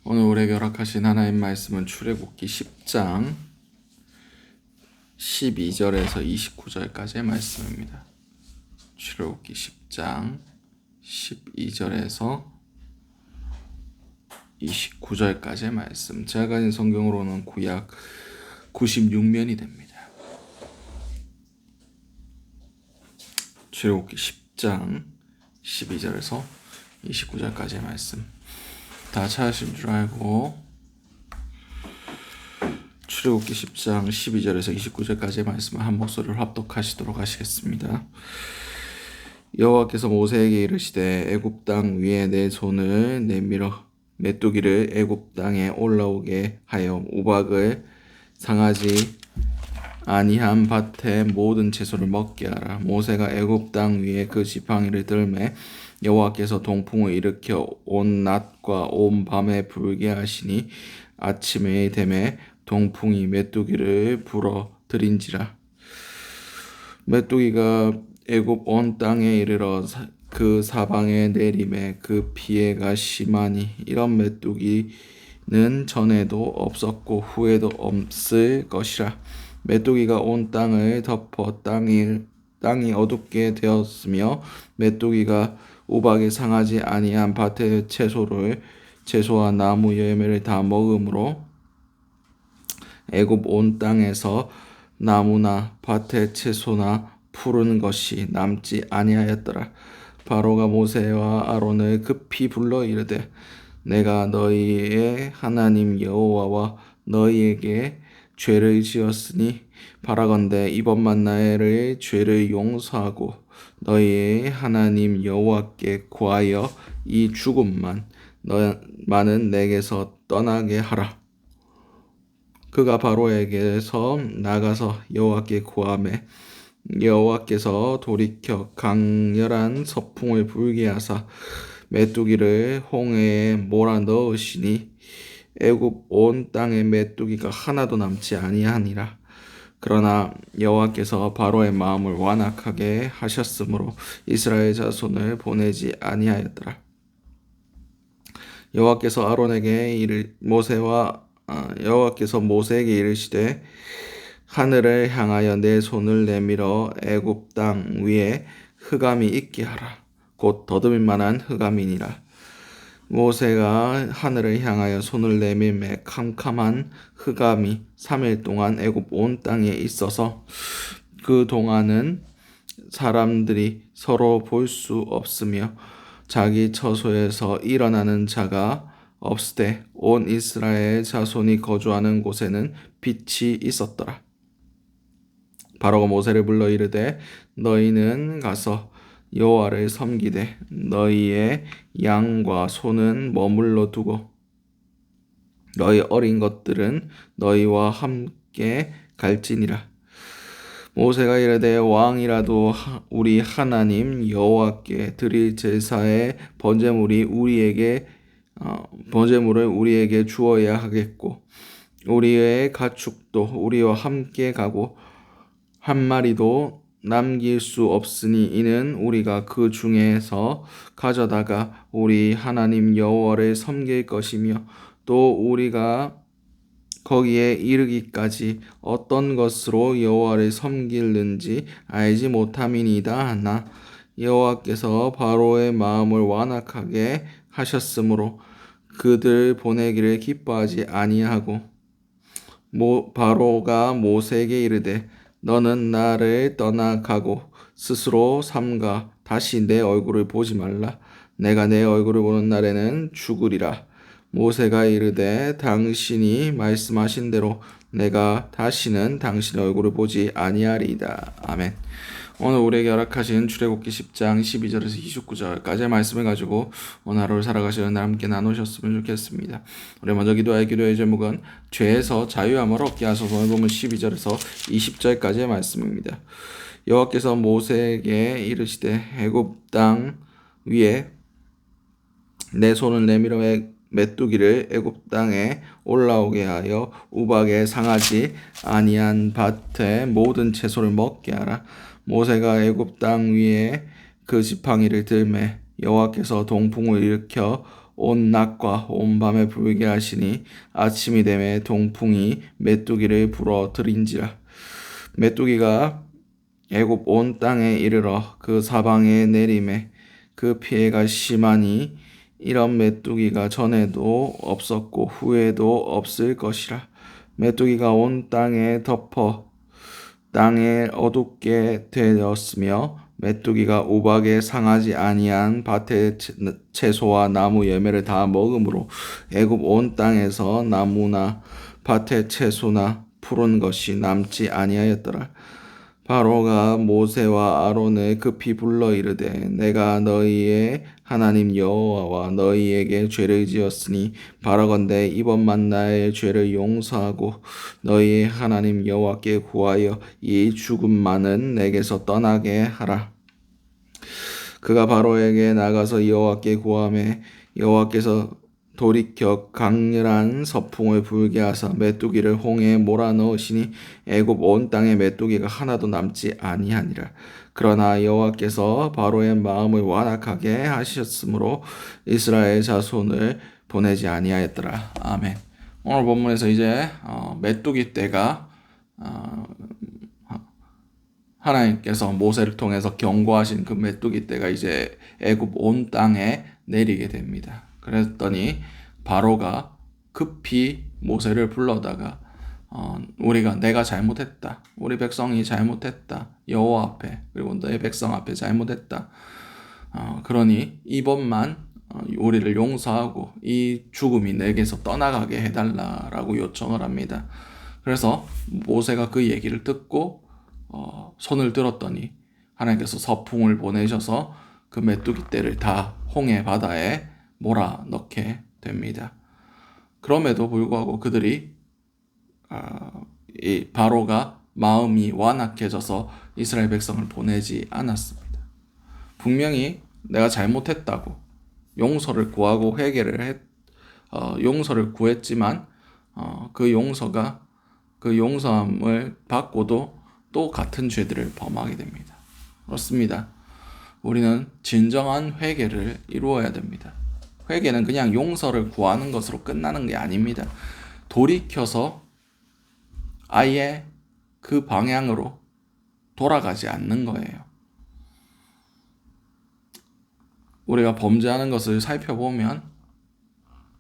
오늘 우리에게 허락하신 하나님 말씀은 출애굽기 10장 12절에서 29절까지의 말씀입니다. 출애굽기 10장 12절에서 29절까지의 말씀. 제가 가진 성경으로는 구약 96면이 됩니다. 출애굽기 10장 12절에서 29절까지의 말씀. 다 찾으신 줄 알고 출애굽기 10장 12절에서 29절까지의 말씀을 한 목소리로 합독하시도록 하시겠습니다. 여호와께서 모세에게 이르시되 애굽 땅 위에 내 손을 내밀어 메뚜기를 애굽 땅에 올라오게 하여 우박을 상하지 아니한 밭의 모든 채소를 먹게 하라. 모세가 애굽 땅 위에 그 지팡이를 들매 여호와께서 동풍을 일으켜 온 낮과 온 밤에 불게 하시니 아침에 되매 동풍이 메뚜기를 불어 들인지라. 메뚜기가 애굽 온 땅에 이르러 그 사방에 내림에 그 피해가 심하니 이런 메뚜기는 전에도 없었고 후에도 없을 것이라. 메뚜기가 온 땅을 덮어 땅이 어둡게 되었으며 메뚜기가 우박에 상하지 아니한 밭의 채소와 나무 열매를 다 먹음으로 애굽 온 땅에서 나무나 밭의 채소나 푸른 것이 남지 아니하였더라. 바로가 모세와 아론을 급히 불러 이르되 내가 너희의 하나님 여호와와 너희에게 죄를 지었으니 바라건대 이번만 나를 죄를 용서하고 너희의 하나님 여호와께 구하여 이 죽음만은 내게서 떠나게 하라. 그가 바로에게서 나가서 여호와께 구하매 여호와께서 돌이켜 강렬한 서풍을 불게 하사 메뚜기를 홍해에 몰아 넣으시니 애굽 온 땅에 메뚜기가 하나도 남지 아니하니라. 그러나 여호와께서 바로의 마음을 완악하게 하셨으므로 이스라엘 자손을 보내지 아니하였더라. 여호와께서 모세에게 이르시되 하늘을 향하여 내 손을 내밀어 애굽 땅 위에 흑암이 있게 하라. 곧 더듬을 만한 흑암이니라. 모세가 하늘을 향하여 손을 내밀매 캄캄한 흑암이 3일 동안 애굽 온 땅에 있어서 그 동안은 사람들이 서로 볼 수 없으며 자기 처소에서 일어나는 자가 없으되 온 이스라엘 자손이 거주하는 곳에는 빛이 있었더라. 바로가 모세를 불러 이르되 너희는 가서 여호와를 섬기되 너희의 양과 소는 머물러 두고 너희 어린 것들은 너희와 함께 갈지니라. 모세가 이르되 왕이라도 우리 하나님 여호와께 드릴 제사의 번제물을 우리에게 주어야 하겠고 우리의 가축도 우리와 함께 가고 한 마리도 남길 수 없으니 이는 우리가 그 중에서 가져다가 우리 하나님 여호와를 섬길 것이며 또 우리가 거기에 이르기까지 어떤 것으로 여호와를 섬기는지 알지 못함이니이다 하나 여호와께서 바로의 마음을 완악하게 하셨으므로 그들 보내기를 기뻐하지 아니하고 바로가 모세에게 이르되 너는 나를 떠나가고 스스로 삼가 다시 내 얼굴을 보지 말라. 내가 내 얼굴을 보는 날에는 죽으리라. 모세가 이르되 당신이 말씀하신 대로 내가 다시는 당신의 얼굴을 보지 아니하리이다. 아멘. 오늘 우리에게 허락하신 출애굽기 10장 12절에서 29절까지의 말씀을 가지고 오늘 하루를 살아가시는 날 함께 나누셨으면 좋겠습니다. 우리 먼저 기도의 제목은 죄에서 자유함을 얻게 하소서. 오늘 보면 12절에서 20절까지의 말씀입니다. 여호와께서 모세에게 이르시되 애굽 땅 위에 내 손을 내밀어 메뚜기를 애굽 땅에 올라오게 하여 우박에 상하지 아니한 밭의 모든 채소를 먹게 하라. 모세가 애굽 땅 위에 그 지팡이를 들매 여호와께서 동풍을 일으켜 온 낮과 온 밤에 불게 하시니 아침이 되매 동풍이 메뚜기를 불어들인지라. 메뚜기가 애굽 온 땅에 이르러 그 사방에 내림에 그 피해가 심하니 이런 메뚜기가 전에도 없었고 후에도 없을 것이라. 메뚜기가 온 땅에 덮어 땅에 어둡게 되었으며 메뚜기가 우박에 상하지 아니한 밭의 채소와 나무 열매를 다 먹으므로 애굽 온 땅에서 나무나 밭의 채소나 푸른 것이 남지 아니하였더라. 바로가 모세와 아론을 급히 불러 이르되 내가 너희의 하나님 여호와와 너희에게 죄를 지었으니 바라건대 이번만 나의 죄를 용서하고 너희의 하나님 여호와께 구하여 이 죽음만은 내게서 떠나게 하라. 그가 바로에게 나가서 여호와께 구하매 여호와께서 돌이켜 강렬한 서풍을 불게 하사 메뚜기를 홍해에 몰아넣으시니 애굽 온 땅에 메뚜기가 하나도 남지 아니하니라. 그러나 여호와께서 바로의 마음을 완악하게 하셨으므로 이스라엘 자손을 보내지 아니하였더라. 아멘. 오늘 본문에서 이제 메뚜기 떼가 하나님께서 모세를 통해서 경고하신 그 메뚜기 떼가 이제 애굽 온 땅에 내리게 됩니다. 그랬더니 바로가 급히 모세를 불러다가 내가 잘못했다. 우리 백성이 잘못했다. 여호와 앞에 그리고 너의 백성 앞에 잘못했다. 그러니 이번만 우리를 용서하고 이 죽음이 내게서 떠나가게 해달라라고 요청을 합니다. 그래서 모세가 그 얘기를 듣고 손을 들었더니 하나님께서 서풍을 보내셔서 그 메뚜기 떼를 다 홍해 바다에 몰아넣게 됩니다. 그럼에도 불구하고 그들이 이 바로가 마음이 완악해져서 이스라엘 백성을 보내지 않았습니다. 분명히 내가 잘못했다고 용서를 구하고 용서를 구했지만 그 용서함을 받고도 또 같은 죄들을 범하게 됩니다. 그렇습니다. 우리는 진정한 회개를 이루어야 됩니다. 회개는 그냥 용서를 구하는 것으로 끝나는 게 아닙니다. 돌이켜서 아예 그 방향으로 돌아가지 않는 거예요. 우리가 범죄하는 것을 살펴보면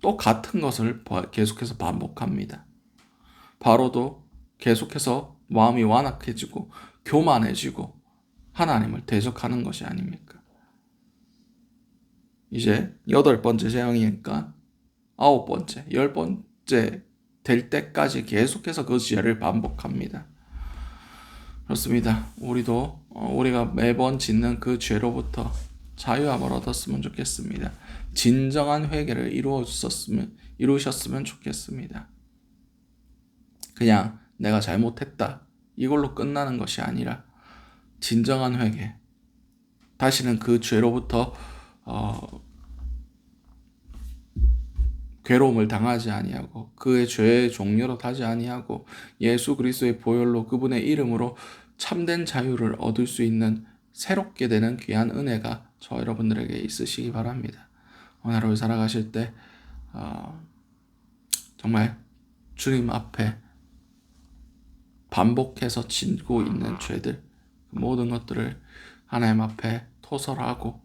또 같은 것을 계속해서 반복합니다. 바로도 계속해서 마음이 완악해지고 교만해지고 하나님을 대적하는 것이 아닙니까? 이제 8번째 재앙이니까 9번째, 10번째 될 때까지 계속해서 그 죄를 반복합니다. 그렇습니다. 우리가 매번 짓는 그 죄로부터 자유함을 얻었으면 좋겠습니다. 진정한 회개를 이루셨으면 좋겠습니다. 그냥 내가 잘못했다 이걸로 끝나는 것이 아니라 진정한 회개, 다시는 그 죄로부터 괴로움을 당하지 아니하고 그의 죄의 종류로 타지 아니하고 예수 그리스도의 보혈로 그분의 이름으로 참된 자유를 얻을 수 있는 새롭게 되는 귀한 은혜가 저 여러분들에게 있으시기 바랍니다. 오늘 하루 살아가실 때 정말 주님 앞에 반복해서 짓고 있는 죄들, 모든 것들을 하나님 앞에 토설하고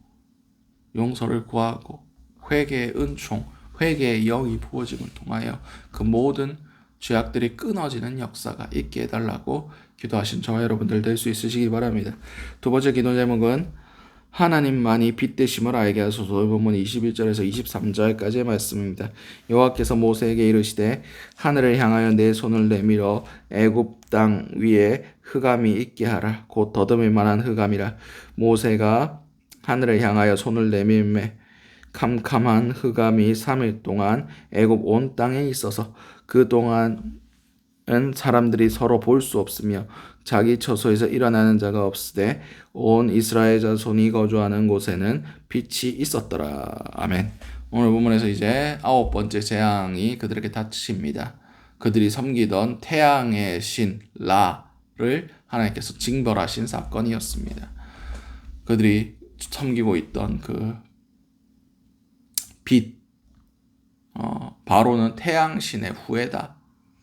용서를 구하고 회개의 은총, 회개의 영이 부어짐을 통하여 그 모든 죄악들이 끊어지는 역사가 있게 해달라고 기도하신 저와 여러분들 될 수 있으시기 바랍니다. 두 번째 기도 제목은 하나님만이 빛 되심을 알게 하소서. 본문 21절에서 23절까지의 말씀입니다. 여호와께서 모세에게 이르시되 하늘을 향하여 내 손을 내밀어 애굽 땅 위에 흑암이 있게 하라. 곧 더듬을 만한 흑암이라. 모세가 하늘을 향하여 손을 내밀매 캄캄한 흑암이 3일 동안 애굽 온 땅에 있어서 그 동안은 사람들이 서로 볼 수 없으며 자기 처소에서 일어나는 자가 없으되 온 이스라엘 자손이 거주하는 곳에는 빛이 있었더라. 아멘. 오늘 본문에서 이제 9번째 재앙이 그들에게 닥칩니다. 그들이 섬기던 태양의 신 라를 하나님께서 징벌하신 사건이었습니다. 그들이 섬기고 있던 그 빛, 바로는 태양신의 후예다.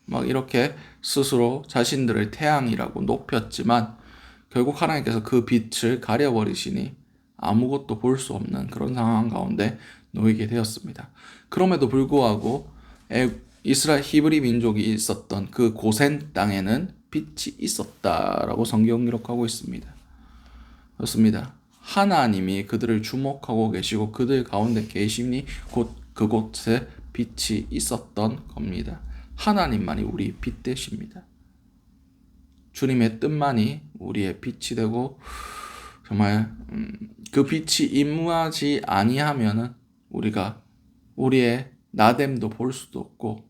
막 이렇게 스스로 자신들을 태양이라고 높였지만 결국 하나님께서 그 빛을 가려버리시니 아무것도 볼 수 없는 그런 상황 가운데 놓이게 되었습니다. 그럼에도 불구하고 이스라엘 히브리 민족이 있었던 그 고센 땅에는 빛이 있었다라고 성경 기록하고 있습니다. 그렇습니다. 하나님이 그들을 주목하고 계시고 그들 가운데 계시니 곧 그곳에 빛이 있었던 겁니다. 하나님만이 우리 빛 되십니다. 주님의 뜻만이 우리의 빛이 되고 정말 그 빛이 임무하지 아니하면은 우리가 우리의 나됨도 볼 수도 없고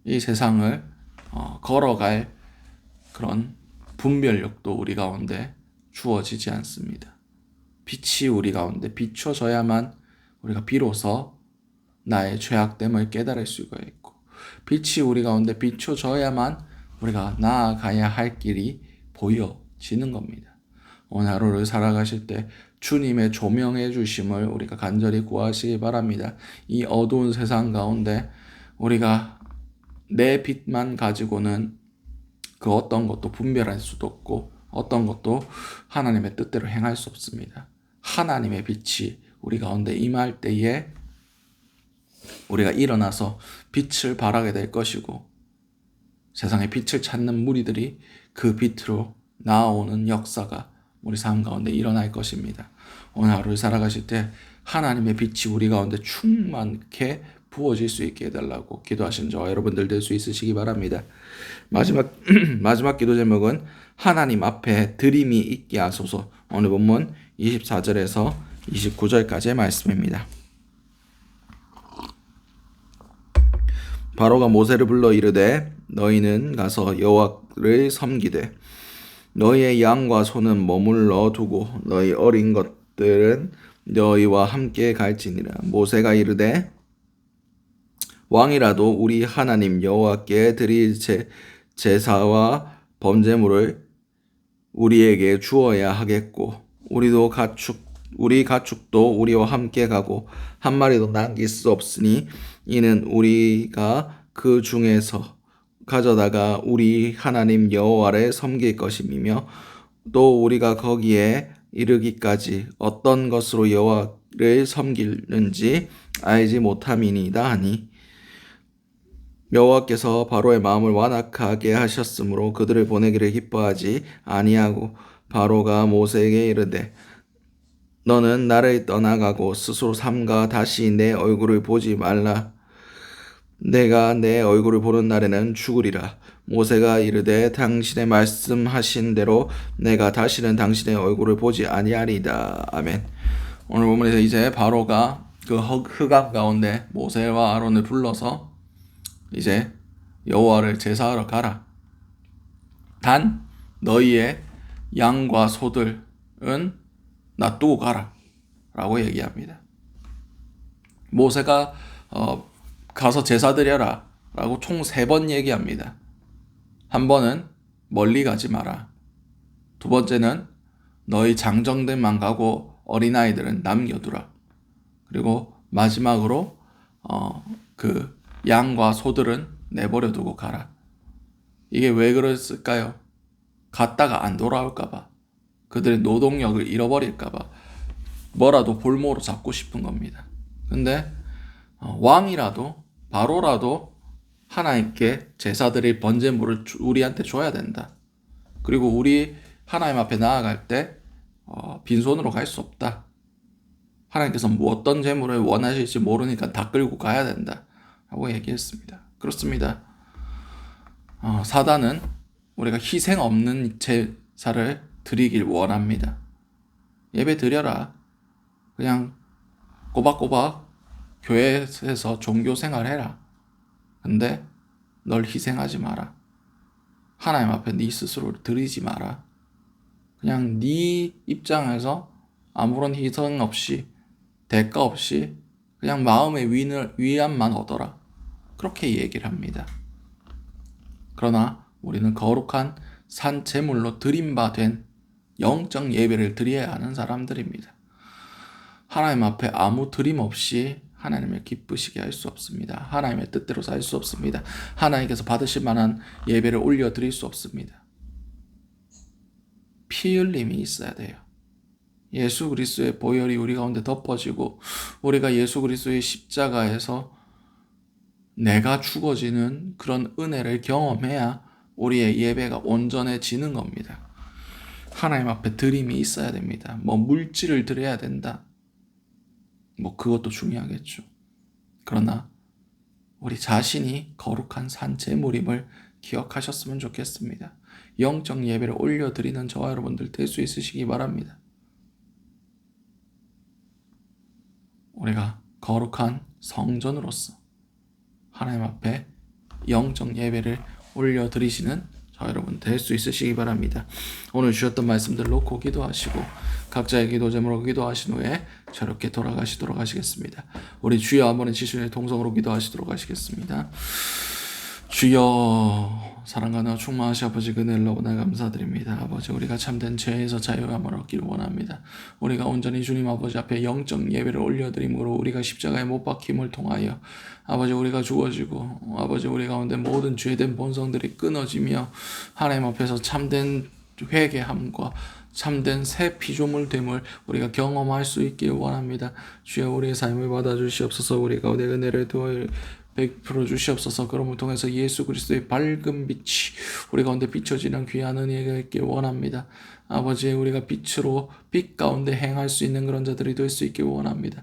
이 세상을 걸어갈 그런 분별력도 우리 가운데 주어지지 않습니다. 빛이 우리 가운데 비춰져야만 우리가 비로소 나의 죄악됨을 깨달을 수가 있고 빛이 우리 가운데 비춰져야만 우리가 나아가야 할 길이 보여지는 겁니다. 오늘 하루를 살아가실 때 주님의 조명해 주심을 우리가 간절히 구하시기 바랍니다. 이 어두운 세상 가운데 우리가 내 빛만 가지고는 그 어떤 것도 분별할 수도 없고 어떤 것도 하나님의 뜻대로 행할 수 없습니다. 하나님의 빛이 우리 가운데 임할 때에 우리가 일어나서 빛을 발하게 될 것이고 세상에 빛을 찾는 무리들이 그 빛으로 나아오는 역사가 우리 삶 가운데 일어날 것입니다. 오늘 하루를 살아가실 때 하나님의 빛이 우리 가운데 충만케 부어질 수 있게 해달라고 기도하신 저와 여러분들 될 수 있으시기 바랍니다. 마지막 기도 제목은 하나님 앞에 드림이 있게 하소서. 오늘 본문 24절에서 29절까지의 말씀입니다. 바로가 모세를 불러 이르되 너희는 가서 여호와를 섬기되 너희의 양과 소는 머물러 두고 너희 어린 것들은 너희와 함께 갈지니라. 모세가 이르되 왕이라도 우리 하나님 여호와께 드릴 제사와 범제물을 우리에게 주어야 하겠고 우리 가축도 우리와 함께 가고 한 마리도 남길 수 없으니 이는 우리가 그 중에서 가져다가 우리 하나님 여호와를 섬길 것임이며 또 우리가 거기에 이르기까지 어떤 것으로 여호와를 섬기는지 알지 못함이니이다 하니 여호와께서 바로의 마음을 완악하게 하셨으므로 그들을 보내기를 기뻐하지 아니하고 바로가 모세에게 이르되 너는 나를 떠나가고 스스로 삼가 다시 내 얼굴을 보지 말라. 내가 내 얼굴을 보는 날에는 죽으리라. 모세가 이르되 당신의 말씀하신 대로 내가 다시는 당신의 얼굴을 보지 아니하리이다. 아멘. 오늘 본문에서 이제 바로가 그 흑암 가운데 모세와 아론을 불러서 이제 여호와를 제사하러 가라. 단 너희의 양과 소들은 놔두고 가라 라고 얘기합니다. 모세가 가서 제사 드려라 라고 총 3번 얘기합니다. 한 번은 멀리 가지 마라. 두 번째는 너희 장정들만 가고 어린아이들은 남겨두라. 그리고 마지막으로 그 양과 소들은 내버려 두고 가라. 이게 왜 그랬을까요? 갔다가 안 돌아올까봐, 그들의 노동력을 잃어버릴까봐 뭐라도 볼모로 잡고 싶은 겁니다. 근데 왕이라도 바로라도 하나님께 제사드릴 번제물을 우리한테 줘야 된다. 그리고 우리 하나님 앞에 나아갈 때 빈손으로 갈 수 없다. 하나님께서 어떤 제물을 원하실지 모르니까 다 끌고 가야 된다 라고 얘기했습니다. 그렇습니다. 사단은 우리가 희생 없는 제사를 드리길 원합니다. 예배 드려라. 그냥 꼬박꼬박 교회에서 종교 생활해라. 근데 널 희생하지 마라. 하나님 앞에 네 스스로를 드리지 마라. 그냥 네 입장에서 아무런 희생 없이 대가 없이 그냥 마음의 위안만 얻어라. 그렇게 얘기를 합니다. 그러나 우리는 거룩한 산 제물로 드림받은 영적 예배를 드려야 하는 사람들입니다. 하나님 앞에 아무 드림 없이 하나님을 기쁘시게 할 수 없습니다. 하나님의 뜻대로 살 수 없습니다. 하나님께서 받으실 만한 예배를 올려드릴 수 없습니다. 피 흘림이 있어야 돼요. 예수 그리스도의 보혈이 우리 가운데 덮어지고 우리가 예수 그리스도의 십자가에서 내가 죽어지는 그런 은혜를 경험해야 우리의 예배가 온전해지는 겁니다. 하나님 앞에 드림이 있어야 됩니다. 물질을 드려야 된다. 그것도 중요하겠죠. 그러나 우리 자신이 거룩한 산 제물임을 기억하셨으면 좋겠습니다. 영적 예배를 올려드리는 저와 여러분들 될 수 있으시기 바랍니다. 우리가 거룩한 성전으로서 하나님 앞에 영적 예배를 올려드리시는 저 여러분 될 수 있으시기 바랍니다. 오늘 주셨던 말씀들 놓고 기도하시고 각자의 기도 제목으로 기도하신 후에 저렇게 돌아가시도록 하시겠습니다. 우리 주여 한번의 지순의 동성으로 기도하시도록 하시겠습니다. 주여 사랑과 충만하신 아버지 그네를 너무나 감사드립니다. 아버지 우리가 참된 죄에서 자유함을 얻기를 원합니다. 우리가 온전히 주님 아버지 앞에 영적 예배를 올려드림으로 우리가 십자가에 못 박힘을 통하여 아버지 우리가 죽어지고 아버지 우리 가운데 모든 죄된 본성들이 끊어지며 하나님 앞에서 참된 회개함과 참된 새 피조물됨을 우리가 경험할 수 있길 원합니다. 주여 우리의 삶을 받아주시옵소서. 우리 가운데 은혜를 베풀어 주시옵소서. 그럼을 통해서 예수 그리스도의 밝은 빛이 우리 가운데 비춰지는 귀한 은혜가 있길 원합니다. 아버지 우리가 빛으로 빛 가운데 행할 수 있는 그런 자들이 될 수 있길 원합니다.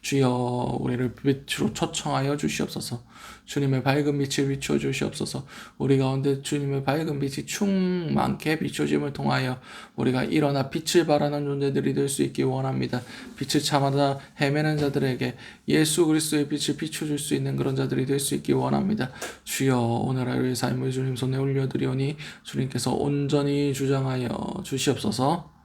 주여 우리를 빛으로 초청하여 주시옵소서. 주님의 밝은 빛을 비춰 주시옵소서. 우리 가운데 주님의 밝은 빛이 충만케 비춰짐을 통하여 우리가 일어나 빛을 발하는 존재들이 될 수 있기 원합니다. 빛을 참아다 헤매는 자들에게 예수 그리스도의 빛을 비춰줄 수 있는 그런 자들이 될 수 있기 원합니다. 주여 오늘 하루의 삶을 주님 손에 올려드리오니 주님께서 온전히 주장하여 주시옵소서.